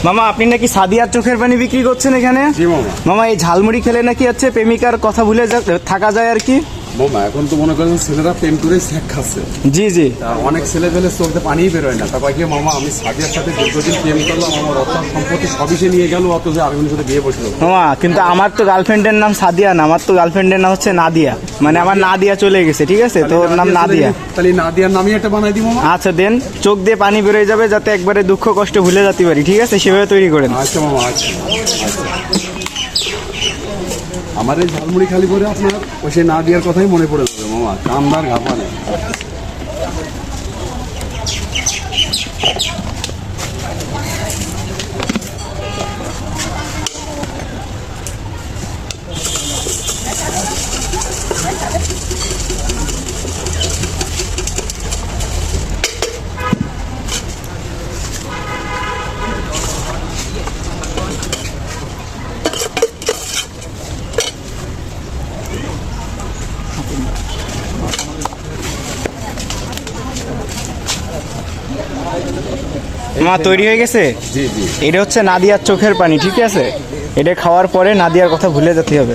মামা আপনি নাকি সাদিয়ার চোখের পানি বিক্রি করছেন এখানে? জি মামা। মামা এই ঝালমুড়ি খেলে নাকি হচ্ছে প্রেমিকার কথা ভুলে থাকা যায় আর কি? মামা এখন তো মনে করেন ছেলেরা প্রেম করে শেখ খাচ্ছে, জি জি। আর অনেক ছেলে পেলে চলতে পানিই বেরোয় না। তারপর কি মামা আমি সাদিয়ার সাথে দীর্ঘদিন প্রেম করলাম, আমার অর্থাৎ সম্পত্তি সবই সে নিয়ে গেল, অথচ আরেকজনের সাথে বিয়ে বসলো। মামা কিন্তু আমার তো গার্লফ্রেন্ডের নাম সাদিয়া না, আমার তো গার্লফ্রেন্ডের নাম হচ্ছে নাদিয়া, মানে আমার নাদিয়া চলে গেছে, ঠিক আছে? তো ওর নাম নাদিয়া। তাহলে নাদিয়ার নামই একটা বানাই দিই মামা। আচ্ছা দেন, চোখ দিয়ে পানি বেরোয় যাবে যাতে একবারে দুঃখ কষ্ট ভুলে যেতে পারি, ঠিক আছে? সেভাবে তৈরি করেন। আচ্ছা মামা, আচ্ছা আচ্ছা। আমার এই ঝালমুড়ি খালি করে আপনার ওই সে নাদিয়ার কথাই মনে পড়ে যাবে মামা, কামদার ঘাপানে। মা তৈরি হয়ে গেছে। জি জি। এটা হচ্ছে নাদিয়ার চোখের পানি, ঠিক আছে? এটা খাওয়ার পরে নাদিয়ার কথা ভুলে যেতে হবে।